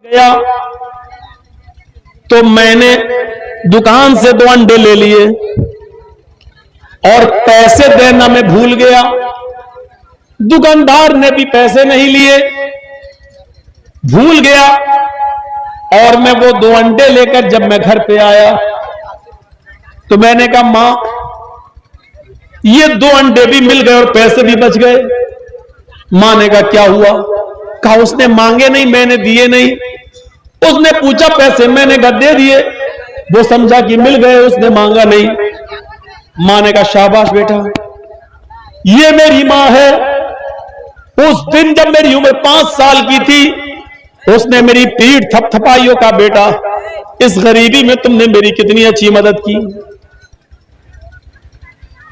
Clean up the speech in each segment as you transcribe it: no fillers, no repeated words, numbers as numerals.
गया तो मैंने दुकान से 2 अंडे ले लिए और पैसे देना मैं भूल गया। दुकानदार ने भी पैसे नहीं लिए, भूल गया। और मैं वो 2 अंडे लेकर जब मैं घर पे आया तो मैंने कहा, मां ये 2 अंडे भी मिल गए और पैसे भी बच गए। मां ने कहा, क्या हुआ? कहा, उसने मांगे नहीं, मैंने दिए नहीं। उसने पूछा पैसे, मैंने कहा दे दिए। वो समझा कि मिल गए, उसने मांगा नहीं। मां ने कहा, शाबाश बेटा, ये मेरी मां है। उस दिन जब मेरी उम्र 5 साल की थी, उसने मेरी पीठ थपथपाइयों का, बेटा इस गरीबी में तुमने मेरी कितनी अच्छी मदद की।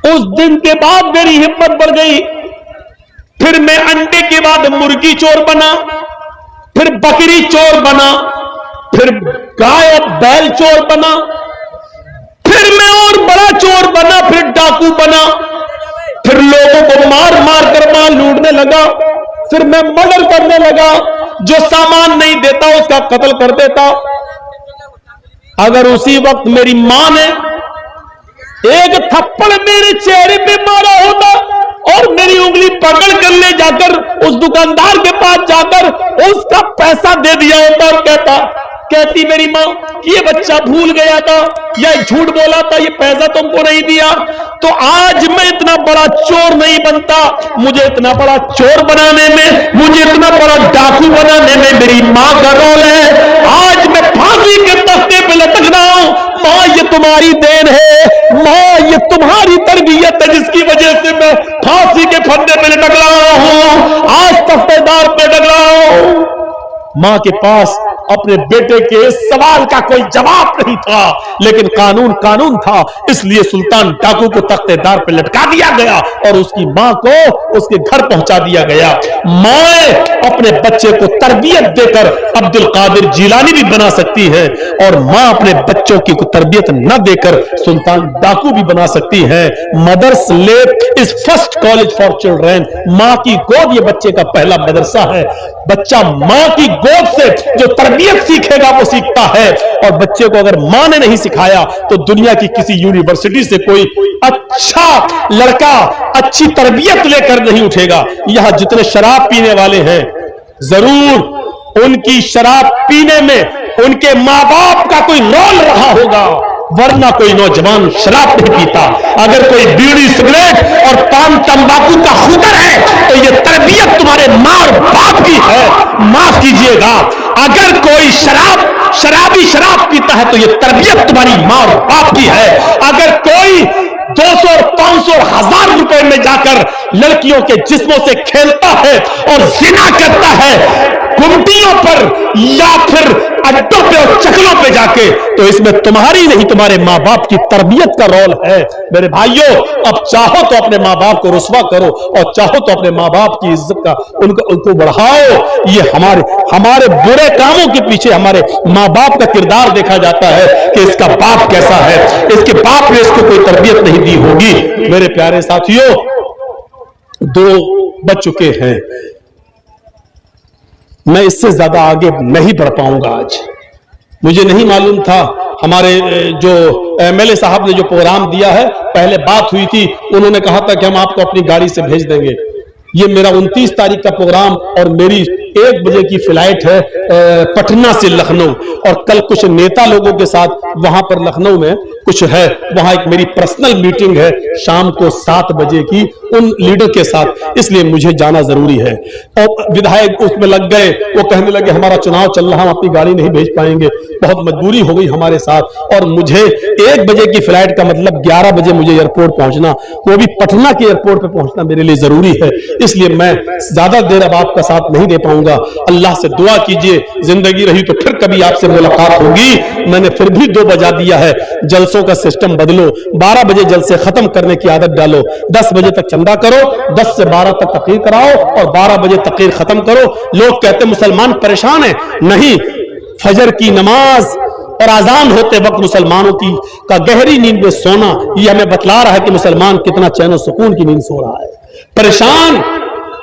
उस दिन के बाद मेरी हिम्मत बढ़ गई। फिर मैं अंडे के बाद मुर्गी चोर बना, फिर बकरी चोर बना, फिर गाय और बैल चोर बना, फिर मैं और बड़ा चोर बना, फिर डाकू बना, फिर लोगों को मार मार कर माल लूटने लगा। फिर मैं मर्डर करने लगा, जो सामान नहीं देता उसका कत्ल कर देता। अगर उसी वक्त मेरी मां ने एक थप्पड़ मेरे चेहरे पे मारा होता और मेरी उंगली पकड़ कर ले जाकर उस दुकानदार के पास जाकर उसका पैसा दे दिया होता और कहती मेरी मां कि ये बच्चा भूल गया था या झूठ बोला था, ये पैसा तुमको नहीं दिया, तो आज मैं इतना बड़ा चोर नहीं बनता। मुझे इतना बड़ा चोर बनाने में, मुझे इतना बड़ा डाकू बनाने में मेरी मां का रोल है। आज मैं फांसी के तख्ते पे लटक रहा हूं। मां, ये तुम्हारी देन है। मां, ये तुम्हारी तरबियत है जिसकी वजह से मैं फांसी के फंदे पे लटक रहा हूं, आज तख्तेदार पे लटक रहा हूं। मां के पास अपने बेटे के सवाल का कोई जवाब नहीं था, लेकिन कानून कानून था, इसलिए सुल्तान डाकू को तख्तेदार पे लटका दिया गया और उसकी मां को उसके घर पहुंचा दिया गया। मां अपने बच्चे को तरबियत देकर अब्दुल कादिर जिलानी भी बना सकती है और मां अपने बच्चों की तरबियत न देकर सुल्तान डाकू भी बना सकती है। मदर्स लेप is first college for children. मां की गोद ये बच्चे का पहला मदरसा है। बच्चा मां की गोद से जो तरबियत सीखेगा वो सीखता है, और बच्चे को अगर मां ने नहीं सिखाया तो दुनिया की किसी यूनिवर्सिटी से कोई अच्छा लड़का अच्छी तरबियत लेकर नहीं उठेगा। यहां जितने शराब पीने वाले हैं, जरूर उनकी शराब पीने में उनके मां बाप का कोई रोल रहा होगा, वरना कोई नौजवान शराब नहीं पीता। अगर कोई बीड़ी सिगरेट और पान तंबाकू का खुदर है तो यह तरबियत तुम्हारे मां और बाप की है, माफ कीजिएगा। अगर कोई शराबी शराब पीता है तो यह तरबियत तुम्हारी मां और बाप की है। अगर कोई 200 और 500 और 1000 रुपए में जाकर लड़कियों के जिस्मों से खेलता है और जिना करता है गुमटियों पर या फिर अड्डों पे और चकलों पे जाके, तो इसमें तुम्हारी नहीं तुम्हारे मां बाप की तरबियत का रोल है। मेरे भाइयों, अब चाहो तो अपने मां बाप को रुस्वा करो और चाहो तो अपने मां बाप की इज्जत का उनको बढ़ाओ। ये हमारे बुरे कामों के पीछे हमारे मां बाप का किरदार देखा जाता है कि इसका बाप कैसा है, इसके बाप ने इसको कोई तरबियत नहीं दी होगी। मेरे प्यारे साथियों, 2 बज चुके हैं, मैं इससे ज्यादा आगे नहीं बढ़ पाऊंगा। आज मुझे नहीं मालूम था, हमारे जो एमएलए साहब ने जो प्रोग्राम दिया है, पहले बात हुई थी, उन्होंने कहा था कि हम आपको अपनी गाड़ी से भेज देंगे। ये मेरा 29 तारीख का प्रोग्राम और मेरी 1 बजे की फ्लाइट है पटना से लखनऊ, और कल कुछ नेता लोगों के साथ वहां पर लखनऊ में कुछ है, वहां एक मेरी पर्सनल मीटिंग है शाम को 7 बजे की उन लीडर के साथ, इसलिए मुझे जाना जरूरी है। और विधायक उसमें लग गए, वो कहने लगे हमारा चुनाव चल रहा, हम अपनी गाड़ी नहीं भेज पाएंगे, बहुत मजबूरी हो गई हमारे साथ, और मुझे 1 बजे की फ्लाइट का मतलब 11 बजे मुझे एयरपोर्ट पहुंचना, वो भी पटना के एयरपोर्ट पर पहुंचना मेरे लिए जरूरी है, इसलिए मैं ज्यादा देर अब आपका साथ नहीं दे पाऊंगा। अल्लाह से दुआ कीजिए, जिंदगी रही तो फिर कभी आपसे मुलाकात होगी। मैंने फिर भी 2 बजा दिया है, जलसों का सिस्टम बदलो, 12 बजे जलसे खत्म करने की आदत डालो, 10 बजे तक चंदा करो, 10 से 12 तक तकरीर कराओ और 12 बजे तकरीर खत्म करो। लोग कहते मुसलमान परेशान है, नहीं, फजर की नमाज और आजान होते वक्त मुसलमानों की का गहरी नींद में सोना, यह हमें बतला रहा है कि मुसलमान कितना चैन और सुकून की नींद सो रहा है। परेशान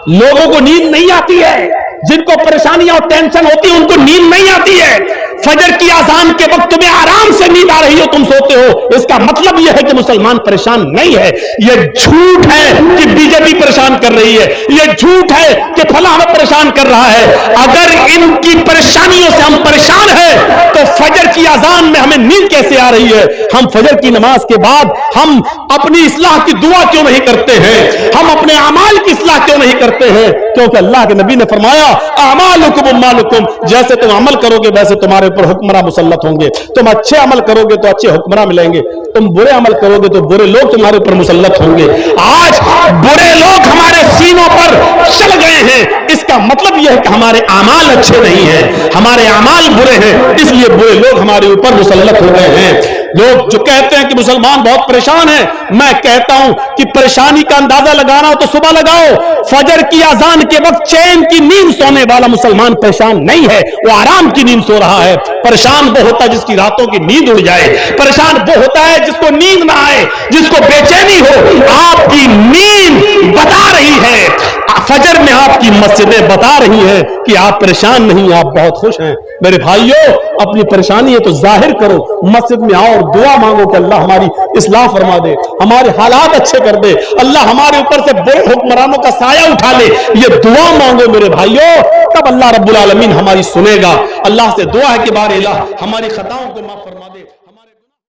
लोगों को नींद नहीं आती है, जिनको परेशानियां और टेंशन होती है उनको नींद नहीं आती है। फजर की आजान के वक्त तुम्हें आराम से नींद आ रही हो, तुम सोते हो, इसका मतलब यह है कि मुसलमान परेशान नहीं है। यह झूठ है कि बीजेपी परेशान कर रही है, यह झूठ है कि फला हमें परेशान कर रहा है। अगर इनकी परेशानियों से हम परेशान हैं तो फजर की आजान में हमें नींद कैसे आ रही है? हम फजर की नमाज के बाद हम अपनी इस्लाह की दुआ क्यों नहीं करते हैं? हम अपने अमाल की इस्लाह क्यों नहीं करते हैं? क्योंकि अल्लाह के नबी ने फरमाया अमालुकुम उम्मालुकुम, जैसे तुम अमल करोगे वैसे तुम्हारे ऊपर हुक्मरान मुसल्लत होंगे। तुम अच्छे अमल करोगे तो अच्छे हुक्मरान मिलेंगे, तुम बुरे अमल करोगे तो बुरे लोग तुम्हारे ऊपर मुसल्लत होंगे। आज बुरे लोग हमारे सीनों पर चल गए हैं, इसका मतलब यह है कि हमारे अमाल अच्छे नहीं है, हमारे अमाल बुरे हैं, इसलिए बुरे लोग हमारे ऊपर मुसल्लत हो गए हैं। लोग जो कहते हैं कि मुसलमान बहुत परेशान है, मैं कहता हूं कि परेशानी का अंदाजा लगाना हो तो सुबह लगाओ। फजर की अजान के वक्त चैन की नींद सोने वाला मुसलमान परेशान नहीं है, वो आराम की नींद सो रहा है। परेशान वो होता है जिसकी रातों की नींद उड़ जाए, परेशान वो होता है जिसको नींद ना आए, जिसको बेचैनी हो। आपकी नींद बता रही है, फजर में आपकी मस्जिदें बता रही है कि आप परेशान नहीं, आप बहुत खुश हैं। मेरे भाइयों, अपनी परेशानी है तो जाहिर करो, मस्जिद में आओ और दुआ मांगो कि अल्लाह हमारी इस्लाह फरमा दे, हमारे हालात अच्छे कर दे, अल्लाह हमारे ऊपर से बुरे हुक्मरानों का साया उठा ले। ये दुआ मांगो मेरे भाइयों, तब अल्लाह रब्बुल आलमीन हमारी सुनेगा। अल्लाह से दुआ है कि बार इलाह हमारी खताओं को माफ फरमा दे।